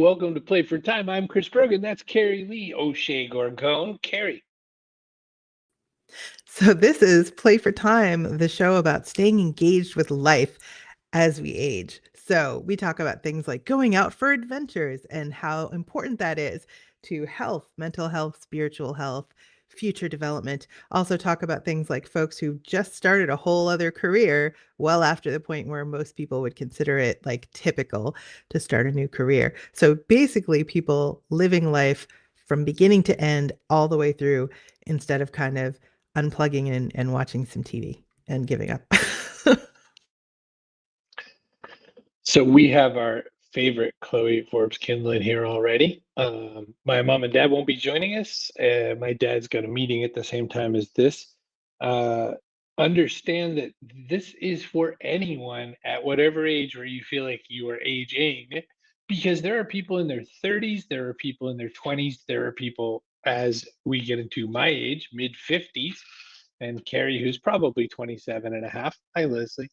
Welcome to Play for Time. I'm Chris Brogan. That's Kerry Lee O'Shea Gorgone. Kerry. So, this is Play for Time, the show about staying engaged with life as we age. So, we talk about things like going out for adventures and how important that is to health, mental health, spiritual health, future development. Also, talk about things like folks who just started a whole other career well after the point where most people would consider it like typical to start a new career. So, basically, people living life from beginning to end all the way through instead of kind of unplugging and watching some TV and giving up. So we have our favorite Chloe Forbes Kindlin here already. My mom and dad won't be joining us. My dad's got a meeting at the same time as this. Uh, Understand that this is for anyone at whatever age where you feel like you are aging, because there are people in their 30s, there are people in their 20s, there are people as we get into my age, mid 50s, and Carrie, who's probably 27 and a half. Hi, Leslie.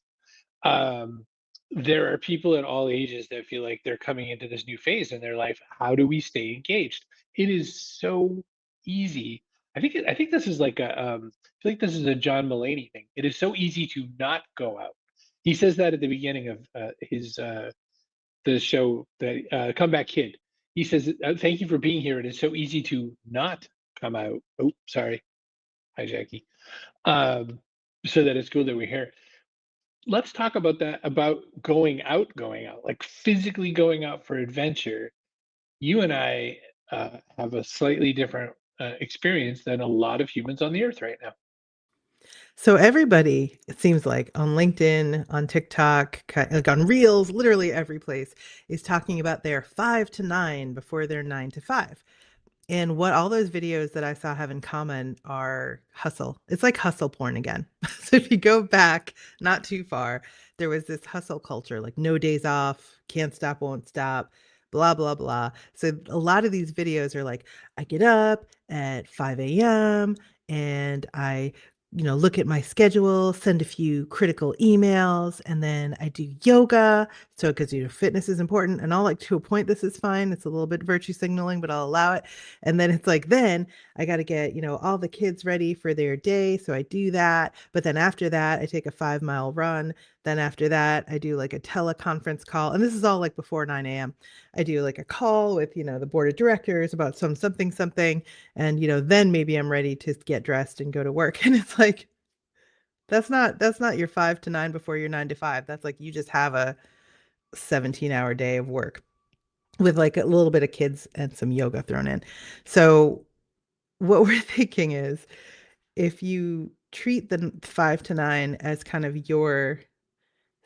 um, there are people at all ages that feel like they're coming into this new phase in their life. How do we stay engaged? It is so easy. I think this is like I feel like this is a John Mulaney thing. It is so easy to not go out. He says that at the beginning of his the show, that Comeback Kid. He says, "Thank you for being here. It is so easy to not come out." Oh, sorry. Hi, Jackie. Um, so that it's cool that we're here. Let's talk about that, about going out, like physically going out for adventure. You and I have a slightly different experience than a lot of humans on the earth right now. So everybody, it seems like on LinkedIn, on TikTok, like on Reels, literally every place is talking about their 5 to 9 before their 9 to 5. And what all those videos that I saw have in common are hustle. It's like hustle porn again. So if you go back not too far, there was this hustle culture, like no days off, can't stop, won't stop, blah, blah, blah. So a lot of these videos are like, I get up at 5 a.m. and I look at my schedule, send a few critical emails, and then I do yoga. So, because fitness is important, and I'll like to a point, this is fine. It's a little bit virtue signaling, but I'll allow it. And then it's like, then I got to get all the kids ready for their day. So I do that. But then after that, I take a 5 mile run. Then after that, I do like a teleconference call. And this is all like before 9 a.m. I do like a call with the board of directors about something. And then maybe I'm ready to get dressed and go to work. And it's like, that's not your 5 to 9 before your 9 to 5. That's like you just have a 17-hour day of work with like a little bit of kids and some yoga thrown in. So what we're thinking is if you treat the 5 to 9 as kind of your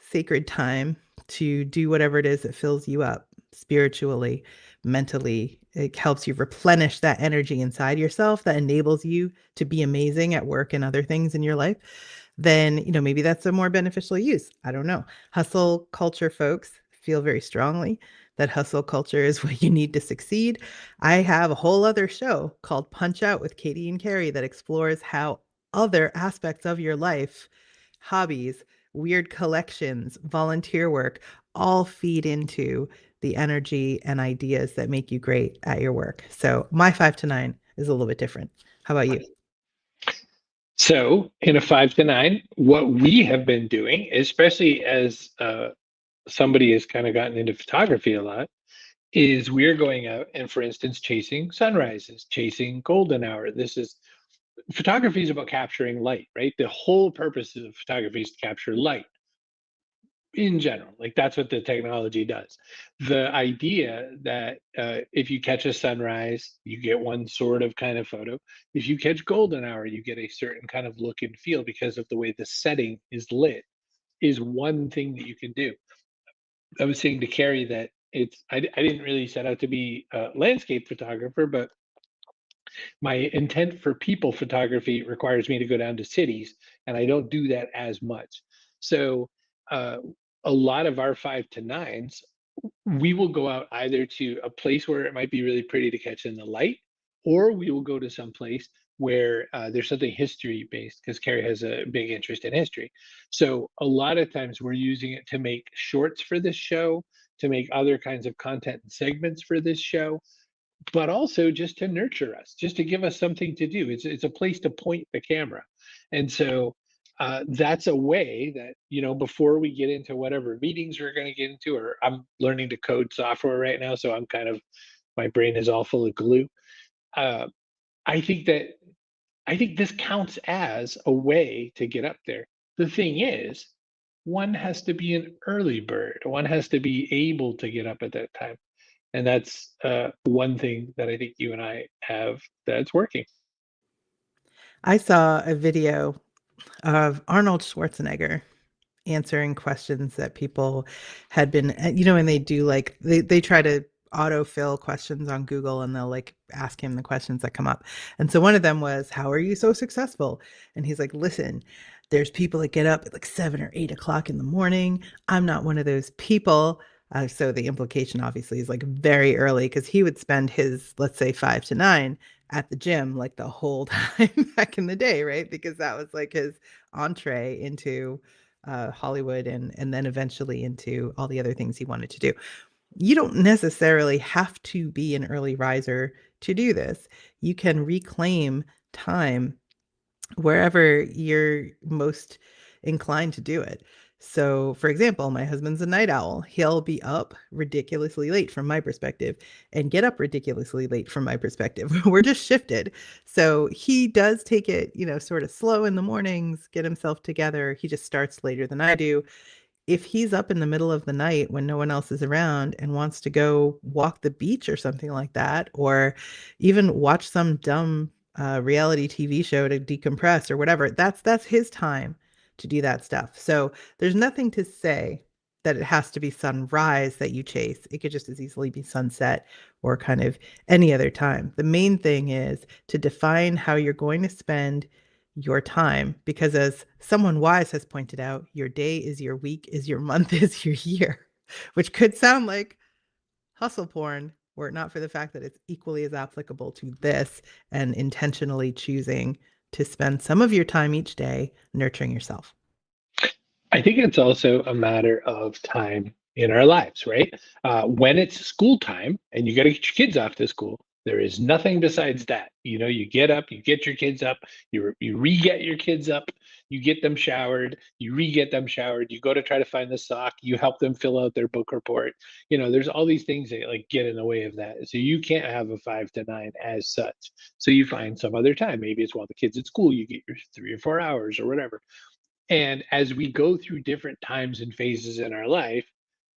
sacred time to do whatever it is that fills you up spiritually, mentally, it helps you replenish that energy inside yourself that enables you to be amazing at work and other things in your life, then maybe that's a more beneficial use. I don't know. Hustle culture folks feel very strongly that hustle culture is what you need to succeed. I have a whole other show called Punch Out with Katie and Kerry that explores how other aspects of your life, hobbies, weird collections, volunteer work, all feed into the energy and ideas that make you great at your work. So my 5 to 9 is a little bit different. How about you? So, in a 5 to 9, what we have been doing, especially as somebody has kind of gotten into photography a lot, is we're going out and, for instance, chasing sunrises, chasing golden hour. This is photography is about capturing light, right? The whole purpose of photography is to capture light in general. Like that's what the technology does. The idea that if you catch a sunrise, you get one sort of kind of photo. If you catch golden hour, you get a certain kind of look and feel because of the way the setting is lit, is one thing that you can do. I was saying to Carrie that I didn't really set out to be a landscape photographer, but my intent for people photography requires me to go down to cities, and I don't do that as much. So uh, a lot of our 5 to 9s, we will go out either to a place where it might be really pretty to catch in the light, or we will go to some place where there's something history based, because Carrie has a big interest in history. So a lot of times we're using it to make shorts for this show, to make other kinds of content and segments for this show, but also just to nurture us, just to give us something to do. It's a place to point the camera, and so that's a way that before we get into whatever meetings we're going to get into, or I'm learning to code software right now, so I'm kind of my brain is all full of glue. Uh, I think that I think this counts as a way to get up there. The thing is, one has to be an early bird. One has to be able to get up at that time. And that's one thing that I think you and I have that's working. I saw a video of Arnold Schwarzenegger answering questions that people had been, and they do like they try to autofill questions on Google, and they'll like ask him the questions that come up. And so one of them was, how are you so successful? And he's like, listen, there's people that get up at like 7 or 8 o'clock in the morning. I'm not one of those people. So the implication obviously is like very early, because he would spend his, let's say, 5 to 9 at the gym like the whole time back in the day, right? Because that was like his entree into Hollywood, and then eventually into all the other things he wanted to do. You don't necessarily have to be an early riser to do this. You can reclaim time wherever you're most inclined to do it. So, for example, my husband's a night owl. He'll be up ridiculously late from my perspective and get up ridiculously late from my perspective. We're just shifted. So, he does take it, sort of slow in the mornings, get himself together. He just starts later than I do. If he's up in the middle of the night when no one else is around and wants to go walk the beach or something like that, or even watch some dumb reality TV show to decompress or whatever, that's his time to do that stuff. So there's nothing to say that it has to be sunrise that you chase. It could just as easily be sunset or kind of any other time. The main thing is to define how you're going to spend your time, because as someone wise has pointed out, your day is your week, is your month, is your year, which could sound like hustle porn were it not for the fact that it's equally as applicable to this, and intentionally choosing to spend some of your time each day nurturing yourself. I think it's also a matter of time in our lives, right? When it's school time and you got to get your kids off to school, there is nothing besides that. You get up, you get your kids up, you re-get your kids up, you get them showered, you re-get them showered, you go to try to find the sock, you help them fill out their book report. There's all these things that like get in the way of that. So you can't have a 5 to 9 as such. So you find some other time. Maybe it's while the kids at school, you get your 3 or 4 hours or whatever. And as we go through different times and phases in our life,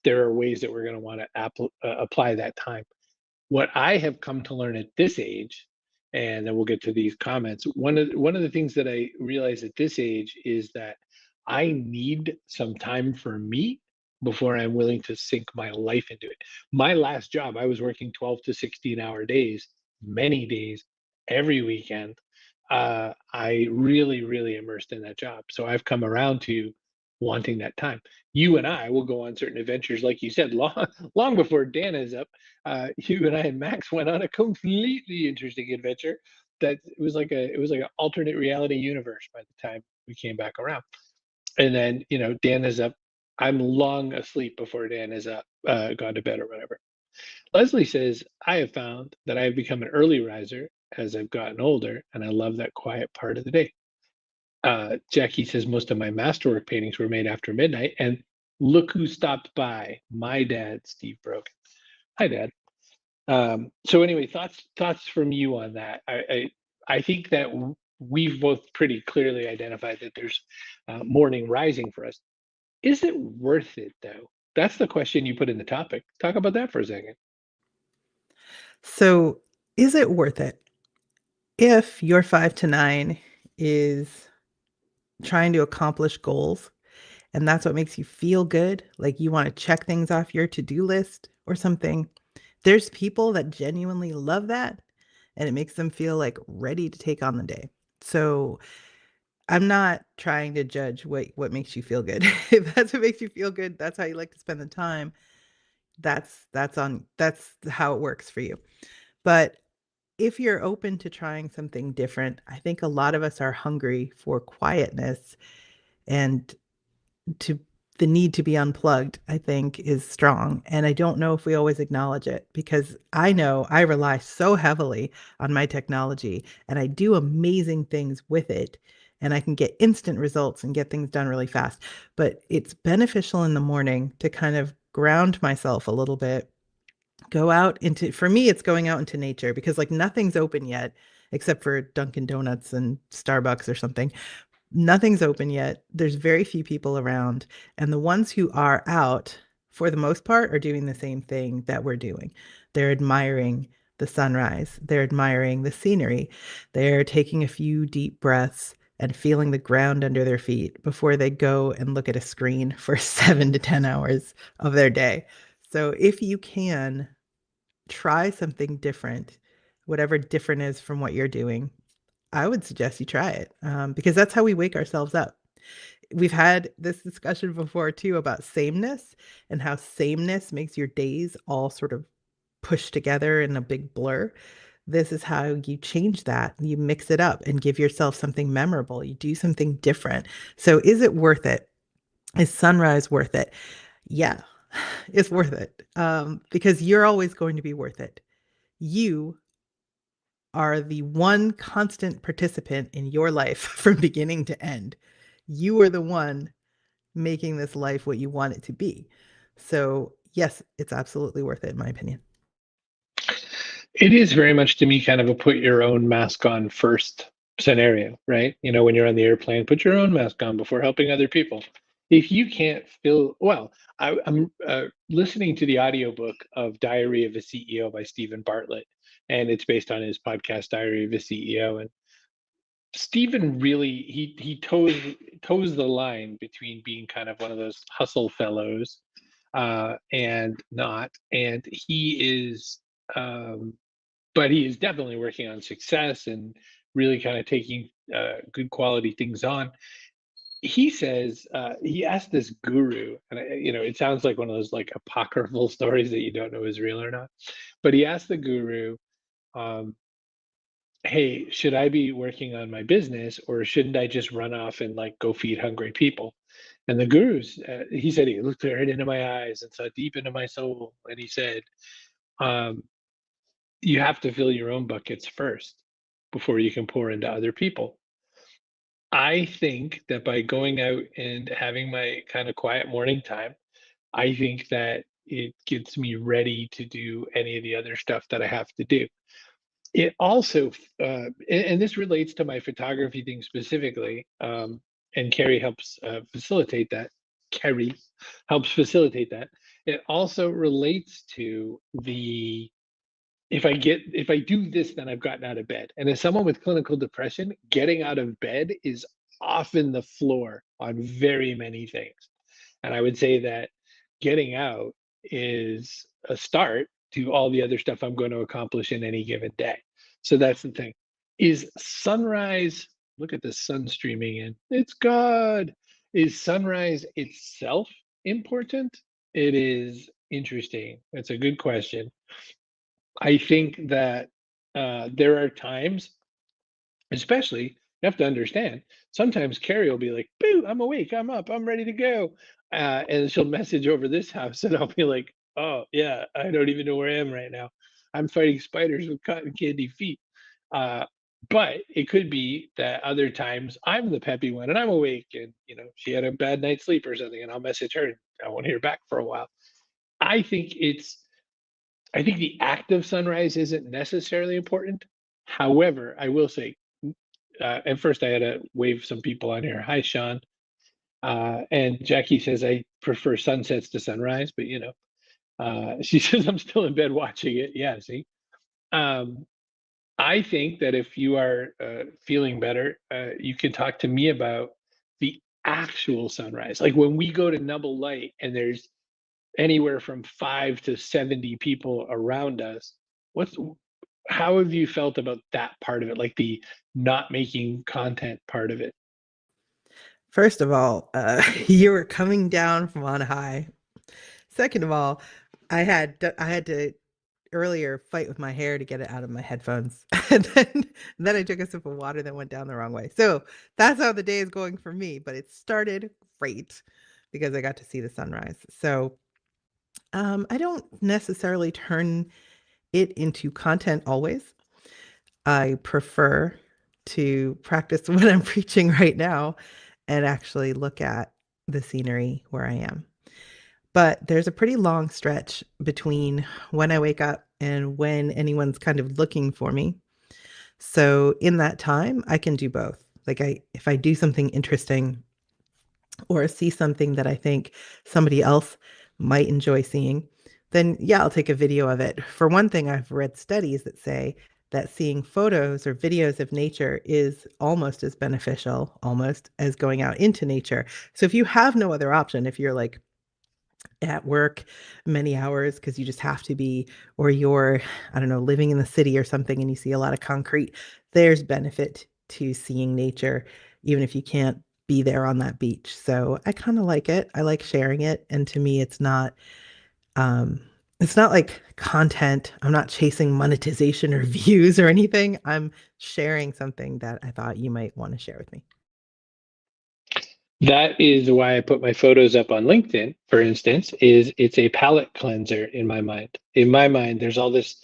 there are ways that we're going to want to apply that time. What I have come to learn at this age, and then we'll get to these comments. One of the things that I realize at this age is that I need some time for me before I'm willing to sink my life into it. My last job, I was working 12 to 16-hour days, many days, every weekend. I really, really immersed in that job. So I've come around to wanting that time. You and I will go on certain adventures, like you said, long, long before Dan is up. You and I and Max went on a completely interesting adventure. That it was like an alternate reality universe by the time we came back around. And then Dan is up. I'm long asleep before Dan is up, gone to bed or whatever. Leslie says, I have found that I have become an early riser as I've gotten older, and I love that quiet part of the day. Jackie says, most of my masterwork paintings were made after midnight, and look who stopped by, my dad, Steve Brogan. Hi, Dad. So anyway, thoughts from you on that. I think that we've both pretty clearly identified that there's morning rising for us. Is it worth it, though? That's the question you put in the topic. Talk about that for a second. So, is it worth it if your 5 to 9 is trying to accomplish goals, and that's what makes you feel good, like you want to check things off your to-do list or something? There's people that genuinely love that, and it makes them feel like ready to take on the day. So I'm not trying to judge what makes you feel good. If that's what makes you feel good, that's how you like to spend the time. That's how it works for you. But if you're open to trying something different, I think a lot of us are hungry for quietness and to the need to be unplugged, I think, is strong. And I don't know if we always acknowledge it because I know I rely so heavily on my technology and I do amazing things with it. And I can get instant results and get things done really fast. But it's beneficial in the morning to kind of ground myself a little bit, go out into, for me, it's going out into nature because like nothing's open yet except for Dunkin' Donuts and Starbucks or something. Nothing's open yet. There's very few people around. And the ones who are out, for the most part, are doing the same thing that we're doing. They're admiring the sunrise, they're admiring the scenery, they're taking a few deep breaths and feeling the ground under their feet before they go and look at a screen for 7 to 10 hours of their day. So if you can try something different, whatever different is from what you're doing, I would suggest you try it because that's how we wake ourselves up. We've had this discussion before too about sameness and how sameness makes your days all sort of pushed together in a big blur. This is how you change that. You mix it up and give yourself something memorable. You do something different. So, is it worth it? Is sunrise worth it? Yeah, it's worth it because you're always going to be worth it. You are the one constant participant in your life from beginning to end. You are the one making this life what you want it to be. So, yes, it's absolutely worth it, in my opinion. It is very much to me kind of a put your own mask on first scenario, right? When you're on the airplane, put your own mask on before helping other people. If you can't feel well, I'm listening to the audiobook of Diary of a CEO by Stephen Bartlett, and it's based on his podcast Diary of a CEO. And Stephen really he toes the line between being kind of one of those hustle fellows and not, and he is but he is definitely working on success and really kind of taking good quality things on. He says he asked this guru, and it sounds like one of those like apocryphal stories that you don't know is real or not. But he asked the guru, um, "Hey, should I be working on my business, or shouldn't I just run off and like go feed hungry people?" And the guru's, he said he looked right into my eyes and saw deep into my soul, and he said, um, "You have to fill your own buckets first before you can pour into other people." I think that by going out and having my kind of quiet morning time, I think that it gets me ready to do any of the other stuff that I have to do. It also, and this relates to my photography thing specifically, and Kerry helps facilitate that. Kerry helps facilitate that. It also relates to the if I do this, then I've gotten out of bed. And as someone with clinical depression, getting out of bed is often the floor on very many things. And I would say that getting out is a start to all the other stuff I'm going to accomplish in any given day. So that's the thing. Is sunrise, look at the sun streaming in. It's God. Is sunrise itself important? It is interesting. That's a good question. I think that there are times, especially, you have to understand, sometimes Carrie will be like, "Boo, I'm awake, I'm up, I'm ready to go." And she'll message over this house, and I'll be like, "Oh, yeah, I don't even know where I am right now. I'm fighting spiders with cotton candy feet." Uh, but it could be that other times I'm the peppy one and I'm awake, and she had a bad night's sleep or something, and I'll message her and I won't hear back for a while. I think it's I think the act of sunrise isn't necessarily important. However, I will say, at first I had to wave some people on here. Hi, Sean. And Jackie says I prefer sunsets to sunrise, but she says I'm still in bed watching it. Yeah, see. Um, I think that if you are feeling better, you can talk to me about the actual sunrise. Like when we go to Nubble Light and there's anywhere from 5 to 70 people around us. What's how have you felt about that part of it, like the not making content part of it? First of all, you were coming down from on high. Second of all, I had to earlier fight with my hair to get it out of my headphones. And then I took a sip of water that went down the wrong way. So that's how the day is going for me. But it started great. because I got to see the sunrise. So I don't necessarily turn it into content always. I prefer to practice what I'm preaching right now and actually look at the scenery where I am. But there's a pretty long stretch between when I wake up and when anyone's kind of looking for me. So in that time, I can do both. Like if I do something interesting or see something that I think somebody else might enjoy seeing, then yeah, I'll take a video of it. For one thing, I've read studies that say that seeing photos or videos of nature is almost as beneficial, almost as going out into nature. So if you have no other option, if you're like at work many hours because you just have to be, or you're, I don't know, living in the city or something and you see a lot of concrete, there's benefit to seeing nature, even if you can't be there on that beach. So I kind of like it. I like sharing it. And to me, um, it's not like content. I'm not chasing monetization or views or anything. I'm sharing something that I thought you might want to share with me. That is why I put my photos up on LinkedIn, for instance, is it's a palate cleanser in my mind. In my mind, there's all this,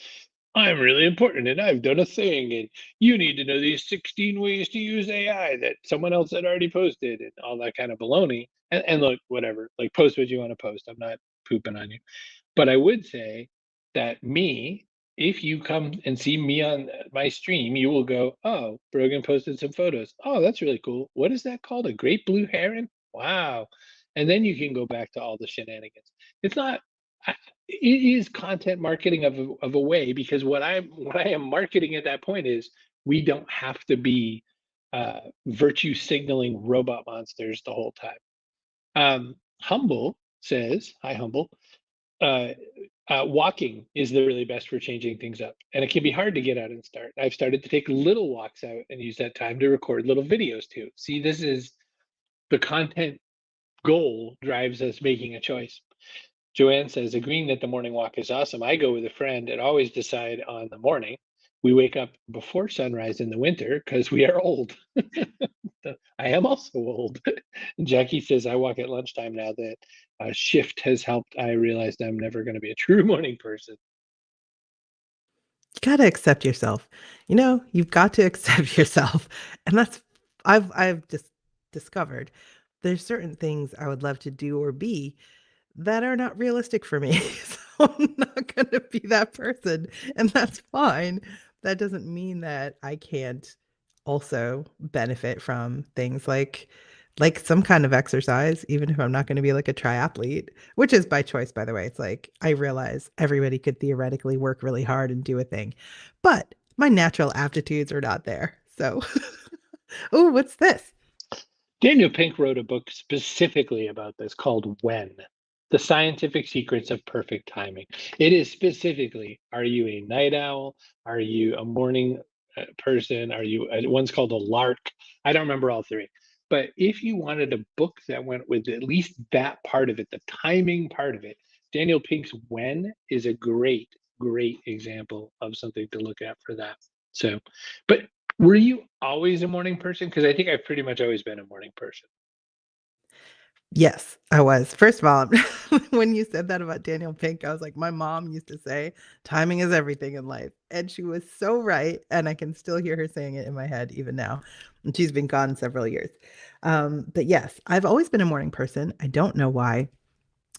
I'm really important and I've done a thing and you need to know these 16 ways to use AI that someone else had already posted and all that kind of baloney. And look, whatever, like post what you want to post. I'm not pooping on you. But I would say that me, if you come and see me on my stream, you will go, "Oh, Brogan posted some photos. Oh, that's really cool. What is that called? A great blue heron? Wow." And then you can go back to all the shenanigans. It's not I, it is content marketing of a way because what I am marketing at that point is we don't have to be virtue signaling robot monsters the whole time. Humble says, "Hi, Humble. Uh, walking is the really best for changing things up. And it can be hard to get out and start. I've started to take little walks out and use that time to record little videos too. See, this is the content goal drives us making a choice. Joanne says, agreeing that the morning walk is awesome. I go with a friend and always decide on the morning. We wake up before sunrise in the winter because we are old. I am also old. Jackie says, I walk at lunchtime now that shift has helped. I realized I'm never going to be a true morning person. You gotta accept yourself. You've got to accept yourself. And that's I've just discovered there's certain things I would love to do or be that are not realistic for me. So I'm not gonna be that person, and that's fine. That doesn't mean that I can't also benefit from things like some kind of exercise, even if I'm not going to be like a triathlete, which is by choice, by the way. It's like I realize everybody could theoretically work really hard and do a thing, but my natural aptitudes are not there. So, oh, what's this? Daniel Pink wrote a book specifically about this called When, The Scientific Secrets of Perfect Timing. It is specifically, are you a night owl? Are you a morning person? Are you, one's called a lark? I don't remember all three. But if you wanted a book that went with at least that part of it, the timing part of it, Daniel Pink's When is a great, great example of something to look at for that. So, but were you always a morning person? Because I think I've pretty much always been a morning person. Yes, I was. First of all, when you said that about Daniel Pink, I was like, my mom used to say, timing is everything in life. And she was so right. And I can still hear her saying it in my head even now. And she's been gone several years. But yes, I've always been a morning person. I don't know why.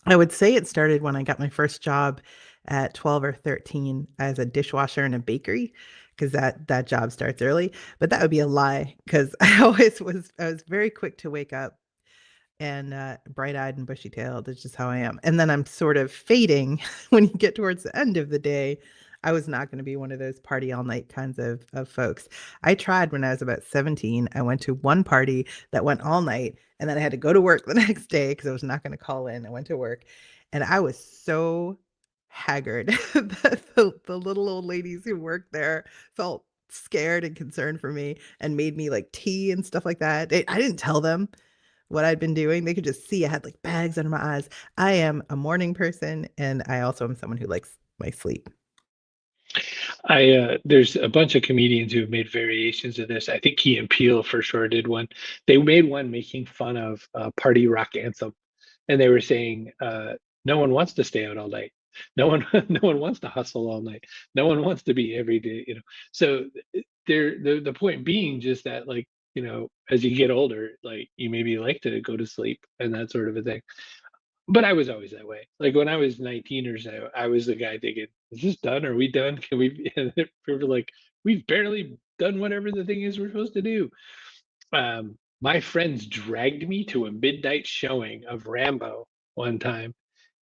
I would say it started when I got my first job at 12 or 13 as a dishwasher in a bakery, because that job starts early. But that would be a lie because I was very quick to wake up and bright-eyed and bushy-tailed. It's just how I am. And then I'm sort of fading when you get towards the end of the day. I was not going to be one of those party all night kinds of folks. I tried when I was about 17. I went to one party that went all night, and then I had to go to work the next day because I was not going to call in. I went to work, and I was so haggard that the little old ladies who worked there felt scared and concerned for me and made me like tea and stuff like that. I didn't tell them what I'd been doing. They could just see I had like bags under my eyes. I am a morning person, and I also am someone who likes my sleep. I there's a bunch of comedians who have made variations of this. I think Key and Peele for sure did one. They made one making fun of Party Rock Anthem. and they were saying no one wants to stay out all night. No one, no one wants to hustle all night. No one wants to be every day, you know. So the point being just that, like, you know, as you get older, like you maybe like to go to sleep and that sort of a thing. But I was always that way. Like when I was 19 or so, I was the guy thinking, "Is this done? Are we done? Can we?" And we were like, "We've barely done whatever the thing is we're supposed to do." My friends dragged me to a midnight showing of Rambo one time,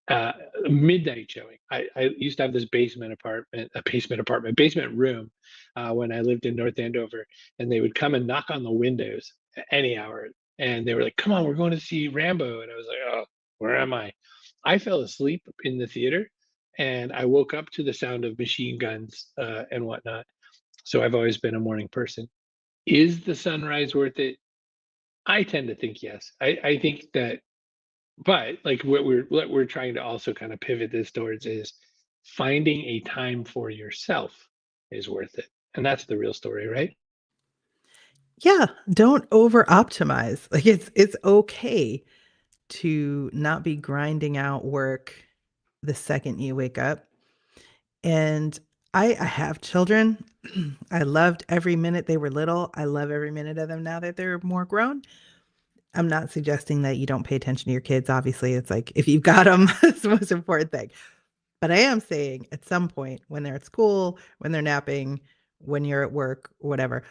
a midnight showing. I used to have this basement room when I lived in North Andover, and they would come and knock on the windows at any hour, and they were like, "Come on, we're going to see Rambo," and I was like, "Oh, where am I?" I fell asleep in the theater, and I woke up to the sound of machine guns and whatnot. So I've always been a morning person. Is the sunrise worth it? I tend to think yes. I think that, but like what we're trying to also kind of pivot this towards is finding a time for yourself is worth it. And that's the real story, right? Yeah, don't over optimize. Like it's okay to not be grinding out work the second you wake up. And I have children. I loved every minute they were little. I love every minute of them now that they're more grown. I'm not suggesting that you don't pay attention to your kids. Obviously, it's like if you've got them, it's the most important thing. But I am saying at some point when they're at school, when they're napping, when you're at work, whatever,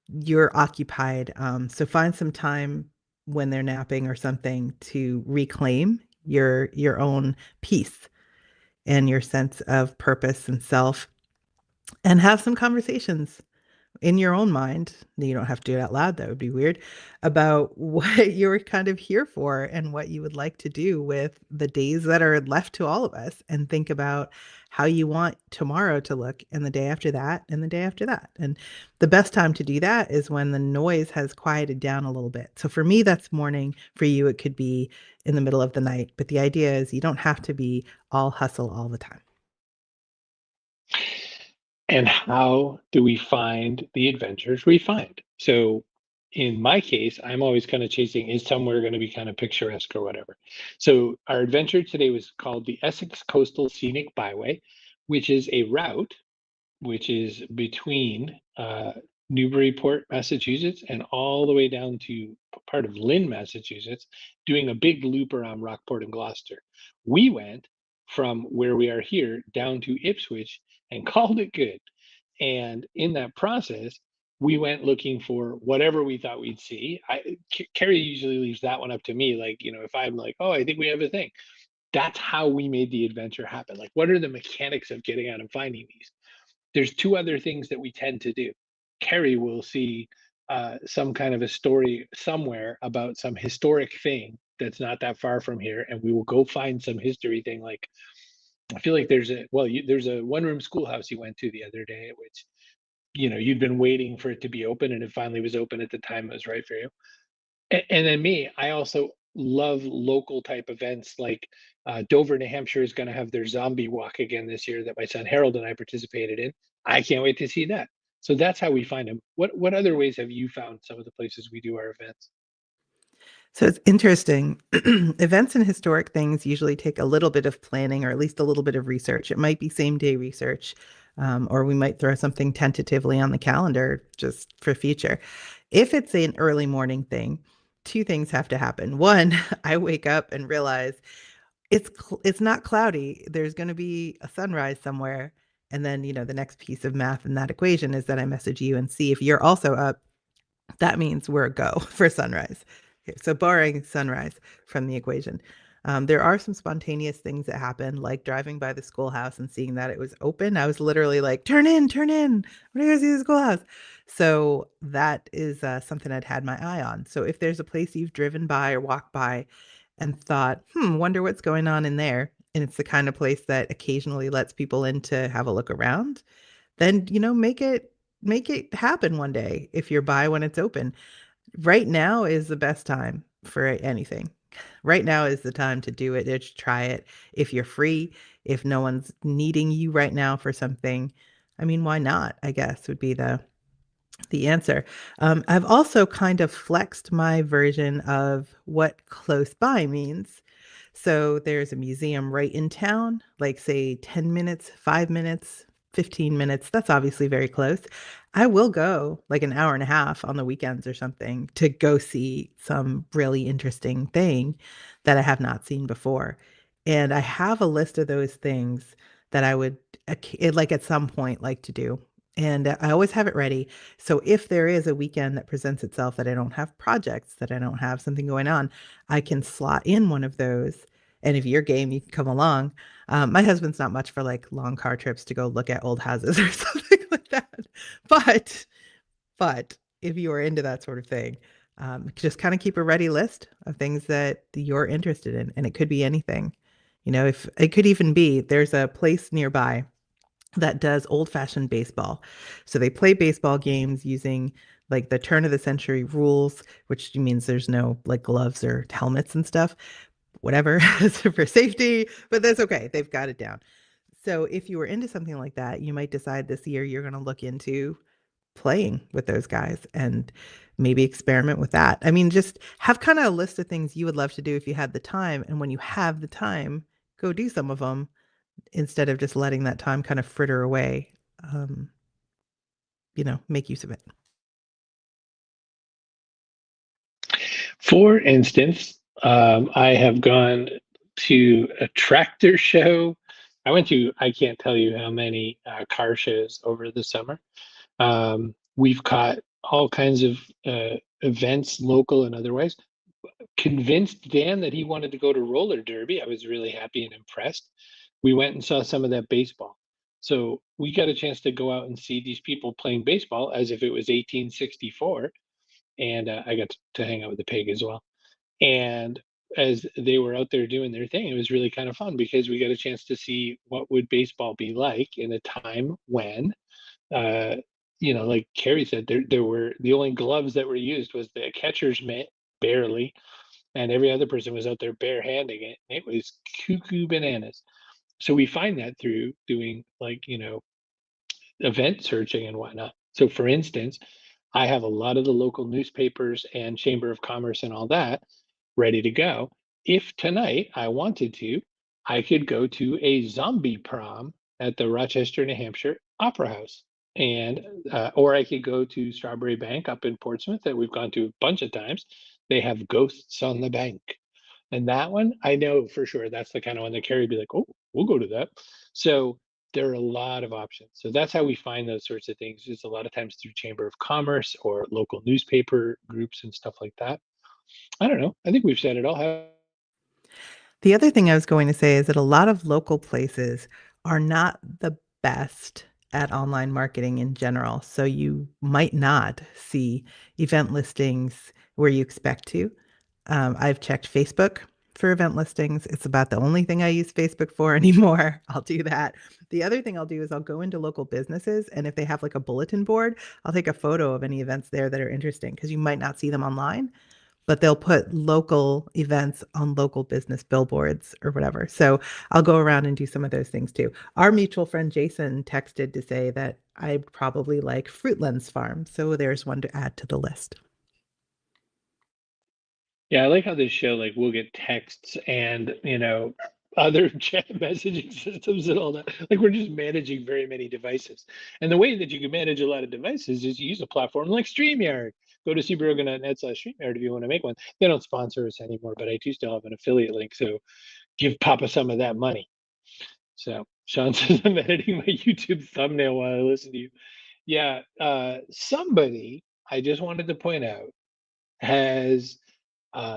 you're occupied. So find some time when they're napping or something to reclaim your own peace and your sense of purpose and self and have some conversations in your own mind. You don't have to do it out loud, that would be weird, about what you're kind of here for and what you would like to do with the days that are left to all of us, and think about how you want tomorrow to look and the day after that and the day after that. And the best time to do that is when the noise has quieted down a little bit. So for me, that's morning. For you, it could be in the middle of the night. But the idea is you don't have to be all hustle all the time. And how do we find the adventures we find? So in my case, I'm always kind of chasing, is somewhere going to be kind of picturesque or whatever. So our adventure today was called the Essex Coastal Scenic Byway, which is a route which is between Newburyport, Massachusetts, and all the way down to part of Lynn, Massachusetts, doing a big loop around Rockport and Gloucester. We went from where we are here down to Ipswich and called it good. And in that process, we went looking for whatever we thought we'd see. Kerry usually leaves that one up to me. Like, you know, if I'm like, oh, I think we have a thing, that's how we made the adventure happen. Like, what are the mechanics of getting out and finding these? There's two other things that we tend to do. Kerry will see some kind of a story somewhere about some historic thing that's not that far from here, and we will go find some history thing. Like I feel like there's a one room schoolhouse you went to the other day, which you know you'd been waiting for it to be open, and it finally was open at the time it was right for you. And then me, I also love local type events like Dover, New Hampshire is going to have their zombie walk again this year that my son Harold and I participated in. I can't wait to see that. So that's how we find them. What other ways have you found some of the places we do our events? So it's interesting. Events and historic things usually take a little bit of planning or at least a little bit of research. It might be same day research, or we might throw something tentatively on the calendar just for future. If it's an early morning thing, two things have to happen. One, I wake up and realize it's not cloudy. There's going to be a sunrise somewhere. And then, the next piece of math in that equation is that I message you and see if you're also up. That means we're a go for sunrise. Okay, so barring sunrise from the equation. There are some spontaneous things that happen, like driving by the schoolhouse and seeing that it was open. I was literally like, turn in, turn in. What do you see the schoolhouse? So that is something I'd had my eye on. So if there's a place you've driven by or walked by and thought, wonder what's going on in there, and it's the kind of place that occasionally lets people in to have a look around, then make it happen one day if you're by when it's open. Right now is the best time for anything. Right now is the time to do it, to try it. If you're free, if no one's needing you right now for something, I mean, why not? I guess would be the answer. I've also kind of flexed my version of what close by means. So there's a museum right in town, like say 10 minutes, 5 minutes, 15 minutes. That's obviously very close. I will go like an hour and a half on the weekends or something to go see some really interesting thing that I have not seen before. And I have a list of those things that I would like at some point like to do. And I always have it ready. So if there is a weekend that presents itself that I don't have projects, that I don't have something going on, I can slot in one of those. And if you're game, you can come along. My husband's not much for like long car trips to go look at old houses or something like that. But but if you are into that sort of thing, just kind of keep a ready list of things that you're interested in, and it could be anything. If it could even be there's a place nearby that does old-fashioned baseball. So they play baseball games using like the turn of the century rules, which means there's no like gloves or helmets and stuff, whatever, for safety, but that's okay. They've got it down. So if you were into something like that, you might decide this year you're going to look into playing with those guys and maybe experiment with that. I mean, just have kind of a list of things you would love to do if you had the time. And when you have the time, go do some of them instead of just letting that time kind of fritter away. Um, make use of it. For instance, I have gone to a tractor show. I went to, I can't tell you how many car shows over the summer. We've caught all kinds of events, local and otherwise. Convinced Dan that he wanted to go to roller derby. I was really happy and impressed. We went and saw some of that baseball. So we got a chance to go out and see these people playing baseball as if it was 1864. And I got to hang out with the pig as well. And as they were out there doing their thing, it was really kind of fun because we got a chance to see what would baseball be like in a time when, uh, like Kerry said, there were the only gloves that were used was the catcher's mitt, barely, and every other person was out there barehanding it. It was cuckoo bananas. So we find that through doing like, event searching and whatnot. So for instance, I have a lot of the local newspapers and Chamber of Commerce and all that ready to go. If tonight I wanted to, I could go to a zombie prom at the Rochester, New Hampshire Opera House. And or I could go to Strawberry Bank up in Portsmouth that we've gone to a bunch of times. They have ghosts on the bank. And that one, I know for sure that's the kind of one that Carrie would be like, oh, we'll go to that. So there are a lot of options. So that's how we find those sorts of things. Is a lot of times through Chamber of Commerce or local newspaper groups and stuff like that. I don't know. I think we've said it all. The other thing I was going to say is that a lot of local places are not the best at online marketing in general. So you might not see event listings where you expect to. I've checked Facebook for event listings. It's about the only thing I use Facebook for anymore. I'll do that. The other thing I'll do is I'll go into local businesses, and if they have like a bulletin board, I'll take a photo of any events there that are interesting because you might not see them online, but they'll put local events on local business billboards or whatever. So I'll go around and do some of those things too. Our mutual friend Jason texted to say that I'd probably like Fruitlands Farm. So there's one to add to the list. Yeah, I like how this show, like, we'll get texts and, other chat messaging systems and all that. Like, we're just managing very many devices. And the way that you can manage a lot of devices is you use a platform like StreamYard. Go to cbrogan.net/StreamYard if you want to make one. They don't sponsor us anymore, but I do still have an affiliate link. So give Papa some of that money. So Sean says I'm editing my YouTube thumbnail while I listen to you. Yeah, somebody I just wanted to point out has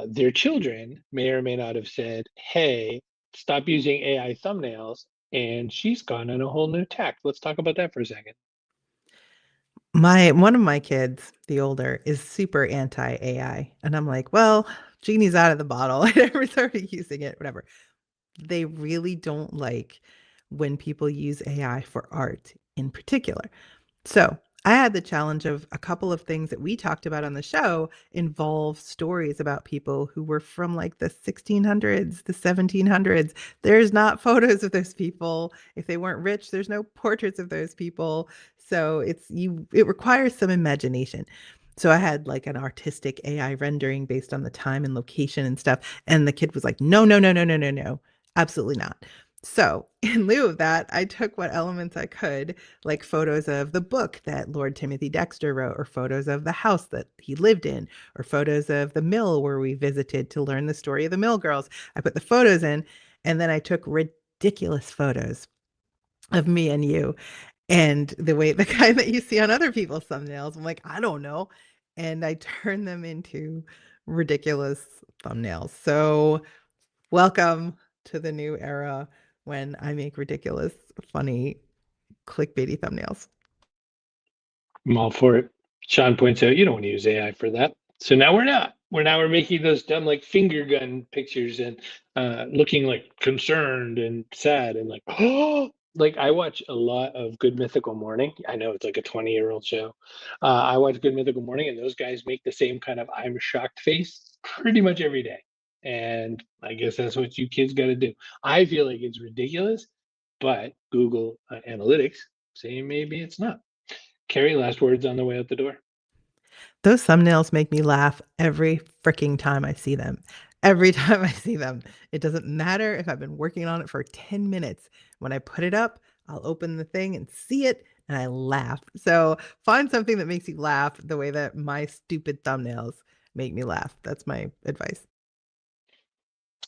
their children may or may not have said, "Hey, stop using AI thumbnails," and she's gone on a whole new tack. Let's talk about that for a second. My one of my kids, the older, is super anti AI. And I'm like, well, genie's out of the bottle. I never started using it, whatever. They really don't like when people use AI for art in particular. So I had the challenge of a couple of things that we talked about on the show involve stories about people who were from like the 1600s, the 1700s. There's not photos of those people. If they weren't rich, there's no portraits of those people. So it requires some imagination. So I had like an artistic AI rendering based on the time and location and stuff. And the kid was like, no, no, no, no, no, no, no, absolutely not. So, in lieu of that, I took what elements I could, like photos of the book that Lord Timothy Dexter wrote, or photos of the house that he lived in, or photos of the mill where we visited to learn the story of the mill girls. I put the photos in, and then I took ridiculous photos of me and you and the way the kind that you see on other people's thumbnails. I'm like, I don't know. And I turn them into ridiculous thumbnails. So, welcome to the new era when I make ridiculous, funny, clickbaity thumbnails. I'm all for it. Sean points out you don't want to use AI for that. So now we're not. We're making those dumb like finger gun pictures and looking like concerned and sad and like oh like I watch a lot of Good Mythical Morning. I know it's like a 20-year-old show. I watch Good Mythical Morning and those guys make the same kind of I'm shocked face pretty much every day. And I guess that's what you kids got to do. I feel like it's ridiculous, but Google Analytics say maybe it's not. Kerry, last words on the way out the door. Those thumbnails make me laugh every freaking time I see them. Every time I see them. It doesn't matter if I've been working on it for 10 minutes. When I put it up, I'll open the thing and see it and I laugh. So find something that makes you laugh the way that my stupid thumbnails make me laugh. That's my advice.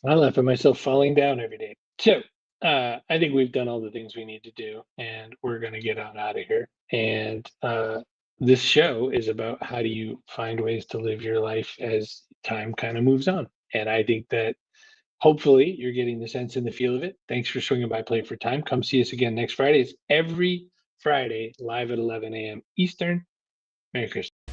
I laugh at myself falling down every day. So I think we've done all the things we need to do, and we're going to get on out of here. And this show is about how do you find ways to live your life as time kind of moves on. And I think that hopefully you're getting the sense and the feel of it. Thanks for swinging by Play for Time. Come see us again next Friday. It's every Friday live at 11 a.m. Eastern. Merry Christmas.